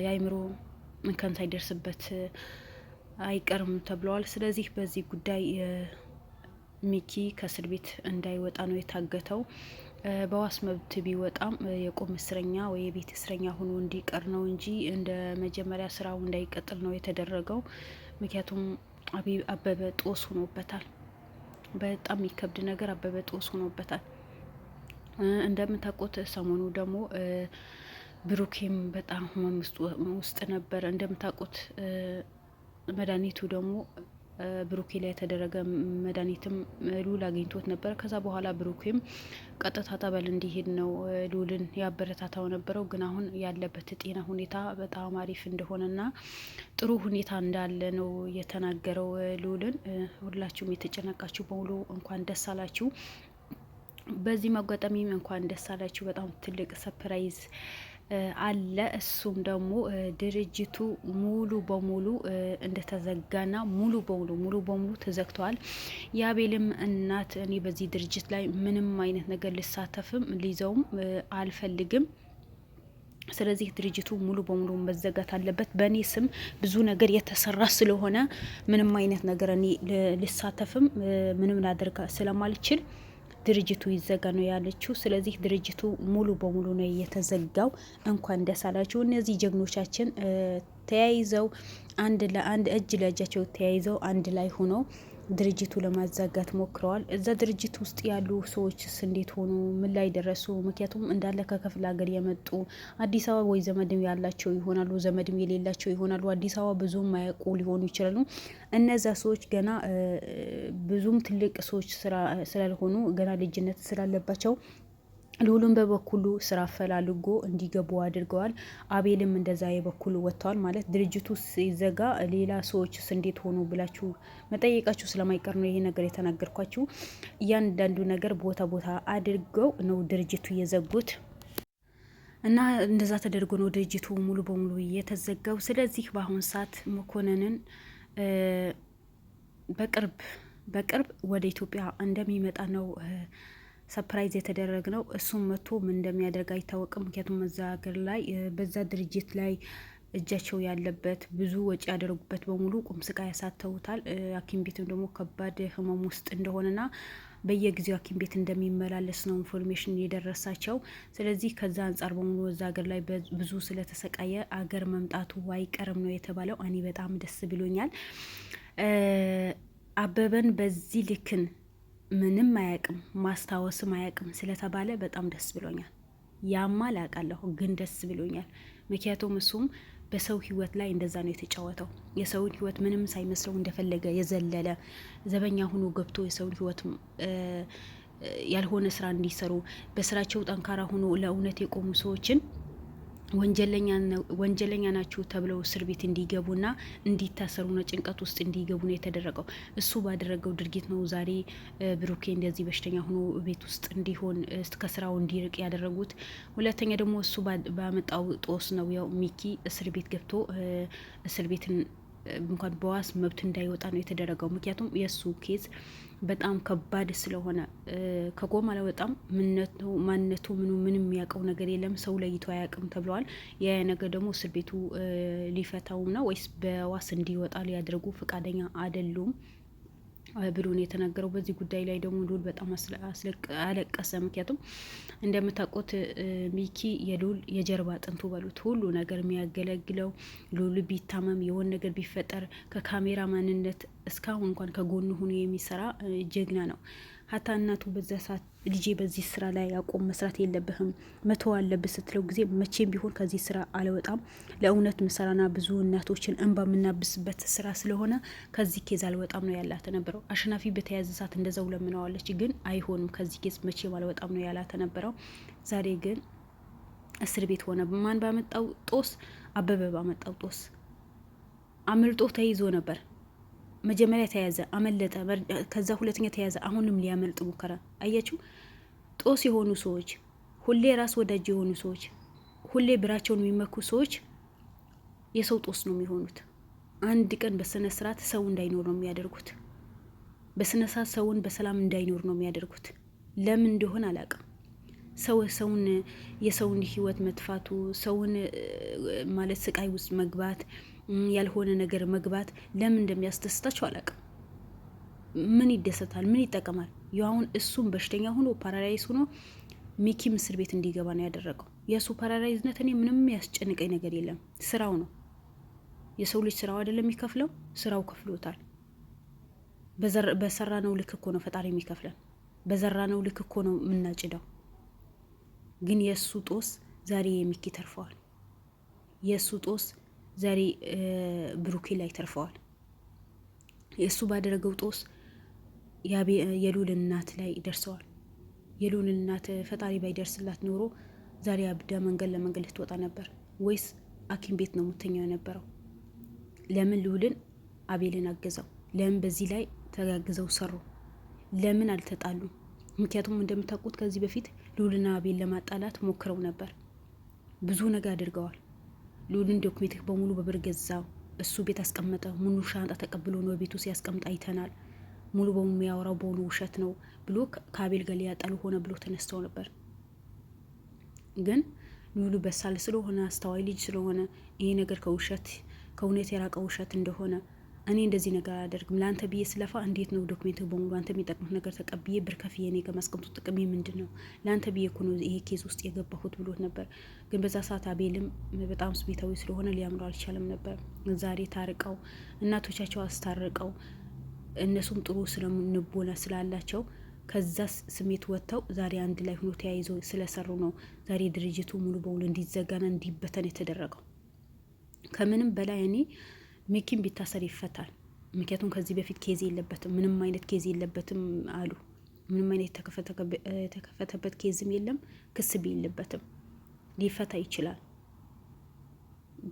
የአይምሮ እንከን ሳይደርስበት አይቀርም ተብለዋል። ስለዚህ በዚህ ጉዳይ ሚኪ ከእስር ቤት እንዳይወጣ ነው የታገተው። በዋስ መብት ቢወጣም የቁም እስረኛ ወይ የቤት እስረኛ ሆኖ እንዲቀር ነው እንጂ እንደ መጀመሪያ ስራው እንዳይቀጥል ነው የተደረገው። ምክንያቱም አበበ ጦስ ሆኖበታል። በጣም የሚከብድ ነገር አበበ ጦስ ሆኖበታል። እንደምታውቁት ሰሞኑ ደግሞ ብሩኬም በጣም ህመም ውስጥ ነበር። እንደምታውቁት መድኃኒቱ ደግሞ ብሩኬ ላይ የተደረገ መድኃኒትም ሉል አግኝቶት ነበር። ከዛ በኋላ ብሩኬም ቀጥታ ጠበል እንዲሄድ ነው ሉልን ያበረታታው ነበረው። ግን አሁን ያለበት ጤና ሁኔታ በጣም አሪፍ እንደሆነና ጥሩ ሁኔታ እንዳለ ነው የተናገረው ሉልን። ሁላችሁም የተጨነቃችሁ በሙሉ እንኳን ደስ አላችሁ። በዚህ አጋጣሚም እንኳን ደስ አላችሁ። በጣም ትልቅ ሰፕራይዝ አለ። እሱም ደግሞ ድርጅቱ ሙሉ በሙሉ እንደተዘጋና ሙሉ በሙሉ ተዘግተዋል። የአቤልም እናት እኔ በዚህ ድርጅት ላይ ምንም አይነት ነገር ልሳተፍም ሊይዘውም አልፈልግም፣ ስለዚህ ድርጅቱ ሙሉ በሙሉ መዘጋት አለበት፣ በእኔ ስም ብዙ ነገር የተሰራ ስለሆነ ምንም አይነት ነገር እኔ ልሳተፍም ምንም ላደርጋ ስለማልችል ድርጅቱ ይዘጋ ነው ያለችው። ስለዚህ ድርጅቱ ሙሉ በሙሉ ነው የተዘጋው። እንኳን ደስ አላችሁ። እነዚህ ጀግኖቻችን ተያይዘው አንድ ለአንድ እጅ ለእጃቸው ተያይዘው አንድ ላይ ሆነው ድርጅቱ ለማዛጋት ሞክረዋል። እዛ ድርጅት ውስጥ ያሉ ሰዎችስ እንዴት ሆኑ? ምን ላይ ደረሱ? ምክንያቱም እንዳለ ከክፍለ ሀገር የመጡ አዲስ አበባ ወይ ዘመድም ያላቸው ይሆናሉ፣ ዘመድም የሌላቸው ይሆናሉ። አዲስ አበባ ብዙም ማያውቁ ሊሆኑ ይችላሉ። እነዛ ሰዎች ገና ብዙም ትልቅ ሰዎች ስላልሆኑ ገና ልጅነት ስላለባቸው ልዑልም በበኩሉ ስራ አፈላልጎ እንዲገቡ አድርገዋል። አቤልም እንደዛ የበኩሉ ወጥተዋል። ማለት ድርጅቱ ሲዘጋ ሌላ ሰዎችስ እንዴት ሆኑ ብላችሁ መጠየቃችሁ ስለማይቀር ነው ይሄ ነገር የተናገርኳችሁ። እያንዳንዱ ነገር ቦታ አድርገው ነው ድርጅቱ የዘጉት እና እንደዛ ተደርጎ ነው ድርጅቱ ሙሉ በሙሉ የተዘጋው። ስለዚህ በአሁን ሰዓት መኮንንን በቅርብ ወደ ኢትዮጵያ እንደሚመጣ ነው ሰፕራይዝ የተደረግ ነው። እሱም መጥቶ ምን እንደሚያደርግ አይታወቅም። ምክንያቱም እዛ ሀገር ላይ በዛ ድርጅት ላይ እጃቸው ያለበት ብዙ ወጪ ያደረጉበት በሙሉ ቁም ስቃይ ያሳተውታል። ሐኪም ቤትም ደግሞ ከባድ ህመም ውስጥ እንደሆነና በየጊዜው ሐኪም ቤት እንደሚመላለስ ነው ኢንፎርሜሽን የደረሳቸው። ስለዚህ ከዛ አንጻር በሙሉ እዛ ሀገር ላይ ብዙ ስለተሰቃየ አገር መምጣቱ አይቀርም ነው የተባለው። እኔ በጣም ደስ ብሎኛል። አበበን በዚህ ልክን ምንም አያቅም ማስታወስም አያቅም ስለተባለ በጣም ደስ ብሎኛል። ያማል አውቃለሁ፣ ግን ደስ ብሎኛል። ምክንያቱም እሱም በሰው ህይወት ላይ እንደዛ ነው የተጫወተው። የሰውን ህይወት ምንም ሳይመስለው እንደፈለገ የዘለለ ዘበኛ ሆኖ ገብቶ የሰውን ህይወት ያልሆነ ስራ እንዲሰሩ በስራቸው ጠንካራ ሆኖ ለእውነት የቆሙ ሰዎችን ወንጀለኛ ናችሁ ተብለው እስር ቤት እንዲገቡና እንዲታሰሩና ጭንቀት ውስጥ እንዲገቡ ነው የተደረገው። እሱ ባደረገው ድርጊት ነው ዛሬ ብሩኬ እንደዚህ በሽተኛ ሆኖ ቤት ውስጥ እንዲሆን ከስራው እንዲርቅ ያደረጉት። ሁለተኛ ደግሞ እሱ ባመጣው ጦስ ነው ያው ሚኪ እስር ቤት ገብቶ እስር ቤትን እንኳን በዋስ መብት እንዳይወጣ ነው የተደረገው። ምክንያቱም የእሱ ኬዝ በጣም ከባድ ስለሆነ ከጎማ አላወጣም። ማንነቱ ምንም የሚያውቀው ነገር የለም። ሰው ለይቶ አያውቅም ተብለዋል። ያ ነገር ደግሞ እስር ቤቱ ሊፈታው ነው ወይስ በዋስ እንዲወጣ ሊያደርጉ ፈቃደኛ አይደሉም ብሎ ነው የተናገረው። በዚህ ጉዳይ ላይ ደግሞ ልዑል በጣም አለቀሰ። ምክንያቱም እንደምታውቁት ሚኪ የልዑል የጀርባ አጥንቱ በሉት ሁሉ ነገር የሚያገለግለው ልዑል ቢታመም የሆነ ነገር ቢፈጠር ከካሜራ ማንነት እስካሁን እንኳን ከጎኑ ሆኖ የሚሰራ ጀግና ነው። ሀታ እናቱ በዛ ሰዓት ልጄ በዚህ ስራ ላይ አቆም መስራት የለብህም መተው አለብህ ስትለው ጊዜ መቼም ቢሆን ከዚህ ስራ አልወጣም፣ ለእውነት ምሰራና ብዙ እናቶችን እንባ የምናብስበት ስራ ስለሆነ ከዚህ ኬዝ አልወጣም ነው ያላት ነበረው። አሸናፊ በተያዘ ሰዓት እንደዛው ለምነዋለች፣ ግን አይሆንም ከዚህ ኬዝ መቼም አልወጣም ነው ያላት ነበረው። ዛሬ ግን እስር ቤት ሆነ። ማን ባመጣው ጦስ? አበበ ባመጣው ጦስ አምልጦ ተይዞ ነበር። መጀመሪያ ተያዘ፣ አመለጠ፣ ከዛ ሁለተኛ ተያዘ፣ አሁንም ሊያመልጥ ሙከራ። አያችሁ፣ ጦስ የሆኑ ሰዎች፣ ሁሌ ራስ ወዳጅ የሆኑ ሰዎች፣ ሁሌ ብራቸውን የሚመኩ ሰዎች የሰው ጦስ ነው የሚሆኑት። አንድ ቀን በስነ ስርዓት ሰው እንዳይኖር ነው የሚያደርጉት። በስነ ስርዓት ሰውን በሰላም እንዳይኖር ነው የሚያደርጉት። ለምን እንደሆነ አላውቅም። የሰውን ህይወት መጥፋቱ፣ ሰውን ማለት ስቃይ ውስጥ መግባት፣ ያልሆነ ነገር መግባት ለምን እንደሚያስደስታቸው አላውቅም። ምን ይደሰታል? ምን ይጠቀማል? አሁን እሱም በሽተኛ ሆኖ ፓራላይዝ ሆኖ ሚኪም እስር ቤት እንዲገባ ነው ያደረገው። የእሱ ፓራላይዝነት እኔ ምንም ያስጨንቀኝ ነገር የለም። ስራው ነው። የሰው ልጅ ስራው አይደለም የሚከፍለው? ስራው ከፍሎታል። በሰራ ነው ልክ እኮ ነው ፈጣሪ የሚከፍለን። በዘራ ነው ልክ እኮ ነው የምናጭደው። ግን የእሱ ጦስ ዛሬ የሚኪ ተርፈዋል። የእሱ ጦስ ዛሬ ብሩኬ ላይ ተርፈዋል። የእሱ ባደረገው ጦስ የሉል እናት ላይ ደርሰዋል። የሉል እናት ፈጣሪ ባይደርስላት ኖሮ ዛሬ አብዳ መንገድ ለመንገድ ልትወጣ ነበር፣ ወይስ ሐኪም ቤት ነው የምተኛው የነበረው። ለምን ልውልን አቤልን አገዘው? ለምን በዚህ ላይ ተጋግዘው ሰሩ? ለምን አልተጣሉ? ምክንያቱም እንደምታውቁት ከዚህ በፊት ልውልና አቤል ለማጣላት ሞክረው ነበር። ብዙ ነገር አድርገዋል። ልውልን ዶክሜንት በሙሉ በብር ገዛው፣ እሱ ቤት አስቀመጠ። ሙሉ ሻንጣ ተቀብሎ ነው ቤቱ ሲያስቀምጥ አይተናል። ሙሉ በሙሉ የሚያወራው በሙሉ ውሸት ነው ብሎ ከአቤል ጋር ሊያጣሉ ሆነ ብሎ ተነስተው ነበር። ግን ልውሉ በሳል ስለሆነ አስተዋይ ልጅ ስለሆነ ይሄ ነገር ከእውነት የራቀ ውሸት እንደሆነ እኔ እንደዚህ ነገር አላደርግም፣ ለአንተ ብዬ ስለፋ እንዴት ነው ዶክሜንት በሙሉ አንተ የሚጠቅሙት ነገር ተቀብዬ ብር ከፍዬ እኔ ከማስቀምጡ ጥቅሜ ምንድን ነው? ለአንተ ብዬ እኮ ነው ይሄ ኬዝ ውስጥ የገባሁት ብሎት ነበር። ግን በዛ ሰዓት አቤልም በጣም ስሜታዊ ስለሆነ ሊያምረው አልቻለም ነበር። ዛሬ ታርቀው እናቶቻቸው አስታርቀው እነሱም ጥሩ ስለንቦና ስላላቸው ከዛ ስሜት ወጥተው ዛሬ አንድ ላይ ሆኖ ተያይዘው ስለሰሩ ነው ዛሬ ድርጅቱ ሙሉ በሙሉ እንዲዘጋና እንዲበተን የተደረገው። ከምንም በላይ እኔ ሚኪም ቢታሰር ይፈታል። ምክንያቱም ከዚህ በፊት ኬዝ የለበትም፣ ምንም አይነት ኬዝ የለበትም አሉ። ምንም አይነት የተከፈተበት ኬዝም የለም፣ ክስም የለበትም። ሊፈታ ይችላል።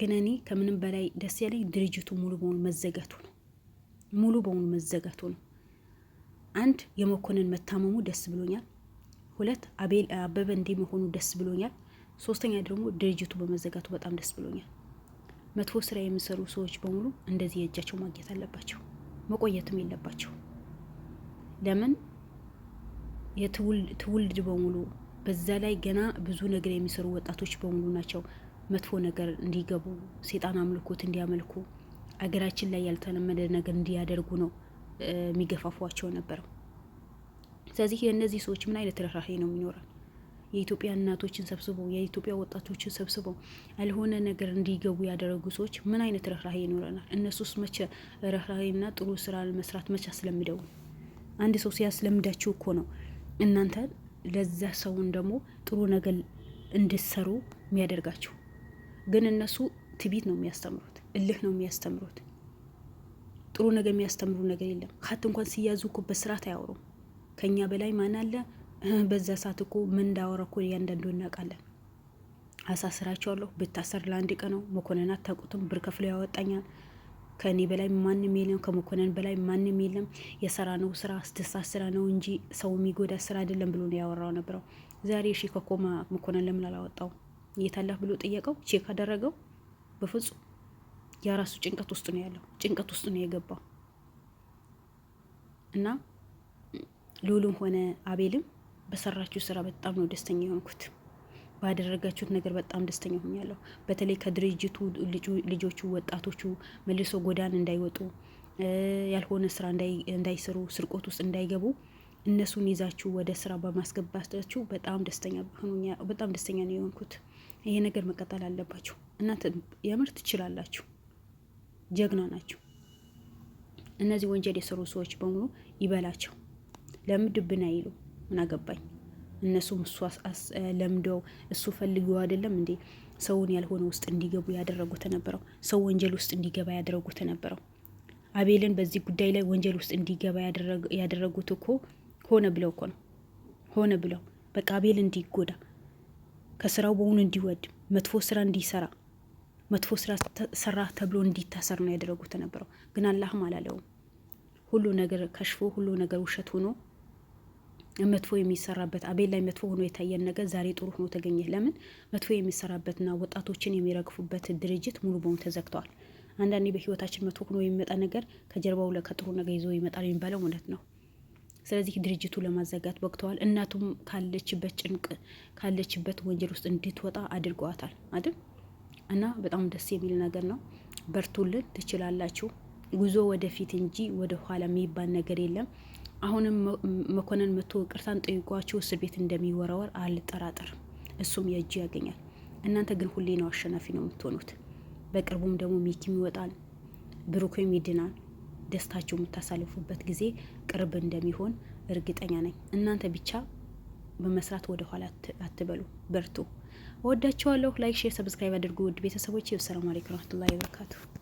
ግን እኔ ከምንም በላይ ደስ ያለኝ ድርጅቱ ሙሉ በሙሉ መዘጋቱ ነው። ሙሉ በሙሉ መዘጋቱ ነው። አንድ የመኮንን መታመሙ ደስ ብሎኛል። ሁለት አበበ እንዲህ መሆኑ ደስ ብሎኛል። ሶስተኛ ደግሞ ድርጅቱ በመዘጋቱ በጣም ደስ ብሎኛል። መጥፎ ስራ የሚሰሩ ሰዎች በሙሉ እንደዚህ የእጃቸው ማግኘት አለባቸው፣ መቆየትም የለባቸው። ለምን የትውልድ በሙሉ በዛ ላይ ገና ብዙ ነገር የሚሰሩ ወጣቶች በሙሉ ናቸው መጥፎ ነገር እንዲገቡ፣ ሴጣን አምልኮት እንዲያመልኩ፣ አገራችን ላይ ያልተለመደ ነገር እንዲያደርጉ ነው የሚገፋፏቸው ነበረው። ስለዚህ የእነዚህ ሰዎች ምን አይነት ርህራሄ ነው የሚኖራል? የኢትዮጵያ እናቶችን ሰብስበው የኢትዮጵያ ወጣቶችን ሰብስበው ያልሆነ ነገር እንዲገቡ ያደረጉ ሰዎች ምን አይነት ርህራሄ ይኖረናል? እነሱስ መቼ ርህራሄና ጥሩ ስራ መስራት መቼ አስለምደው? አንድ ሰው ሲያስለምዳችሁ እኮ ነው እናንተ ለዛ ሰውን ደግሞ ጥሩ ነገር እንድትሰሩ የሚያደርጋችሁ። ግን እነሱ ትቢት ነው የሚያስተምሩት፣ እልህ ነው የሚያስተምሩት። ጥሩ ነገር የሚያስተምሩ ነገር የለም። ሀት እንኳን ሲያዙ እኮ በስርዓት አያወሩም። ከኛ በላይ ማን አለ? በዛ ሰዓት እኮ ምን እንዳወራ እኮ እያንዳንዱ እናውቃለን። አሳስራቸዋለሁ፣ ብታሰር ለአንድ ቀን ነው። መኮንን አታውቁትም፣ ብር ከፍሎ ያወጣኛል። ከእኔ በላይ ማንም የለም፣ ከመኮንን በላይ ማንም የለም። የሰራ ነው ስራ አስደሳች ስራ ነው እንጂ ሰው የሚጎዳ ስራ አይደለም ብሎ ነው ያወራው ነበረው። ዛሬ እሺ ከኮማ መኮንን ለምን አላወጣው? የታላህ ብሎ ጠየቀው? ቼክ አደረገው? በፍጹም። የራሱ ጭንቀት ውስጥ ነው ያለው፣ ጭንቀት ውስጥ ነው የገባው። እና ሉሉም ሆነ አቤልም በሰራችሁ ስራ በጣም ነው ደስተኛ የሆንኩት። ባደረጋችሁት ነገር በጣም ደስተኛ ሆኛለሁ። በተለይ ከድርጅቱ ልጆቹ ወጣቶቹ መልሶ ጎዳን እንዳይወጡ፣ ያልሆነ ስራ እንዳይሰሩ፣ ስርቆት ውስጥ እንዳይገቡ እነሱን ይዛችሁ ወደ ስራ በማስገባታችሁ በጣም ደስተኛ ነው የሆንኩት። ይሄ ነገር መቀጠል አለባችሁ። እናንተ የምር ትችላላችሁ፣ ጀግና ናችሁ። እነዚህ ወንጀል የሰሩ ሰዎች በሙሉ ይበላቸው። ለምን ድብና ይሉ ምን አገባኝ? እነሱም እሱ ለምደው እሱ ፈልገው አይደለም እንዴ ሰውን ያልሆነ ውስጥ እንዲገቡ ያደረጉት ነበረው። ሰው ወንጀል ውስጥ እንዲገባ ያደረጉት ነበረው። አቤልን በዚህ ጉዳይ ላይ ወንጀል ውስጥ እንዲገባ ያደረጉት እኮ ሆነ ብለው እኮ ነው። ሆነ ብለው በቃ አቤል እንዲጎዳ፣ ከስራው በሙሉ እንዲወድ፣ መጥፎ ስራ እንዲሰራ፣ መጥፎ ስራ ሰራ ተብሎ እንዲታሰር ነው ያደረጉት ነበረው። ግን አላህም አላለውም። ሁሉ ነገር ከሽፎ ሁሉ ነገር ውሸት ሆኖ መጥፎ የሚሰራበት አቤል ላይ መጥፎ ሆኖ የታየን ነገር ዛሬ ጥሩ ሆኖ ተገኘ። ለምን መጥፎ የሚሰራበትና ወጣቶችን የሚረግፉበት ድርጅት ሙሉ በሙሉ ተዘግተዋል። አንዳንዴ በህይወታችን መጥፎ ሆኖ የሚመጣ ነገር ከጀርባው ለከጥሩ ነገር ይዞ ይመጣል የሚባለው እውነት ነው። ስለዚህ ድርጅቱ ለማዘጋት በቅተዋል። እናቱም ካለችበት ጭንቅ ካለችበት ወንጀል ውስጥ እንድትወጣ አድርገዋታል አይደል? እና በጣም ደስ የሚል ነገር ነው። በርቱልን፣ ትችላላችሁ። ጉዞ ወደፊት እንጂ ወደ ኋላ የሚባል ነገር የለም። አሁንም መኮንን መቶ ቅርታን ጠይቋችሁ እስር ቤት እንደሚወረወር አልጠራጠርም። እሱም የእጁ ያገኛል። እናንተ ግን ሁሌ ነው አሸናፊ ነው የምትሆኑት። በቅርቡም ደግሞ ሚኪም ይወጣል፣ ብሩክም ይድናል። ደስታችሁ የምታሳልፉበት ጊዜ ቅርብ እንደሚሆን እርግጠኛ ነኝ። እናንተ ብቻ በመስራት ወደ ኋላ አትበሉ፣ በርቱ። እወዳችኋለሁ። ላይክ፣ ሼር፣ ሰብስክራይብ አድርጉ ውድ ቤተሰቦች። ሰላም አለይኩም ወራህመቱላሂ ወበረካቱ።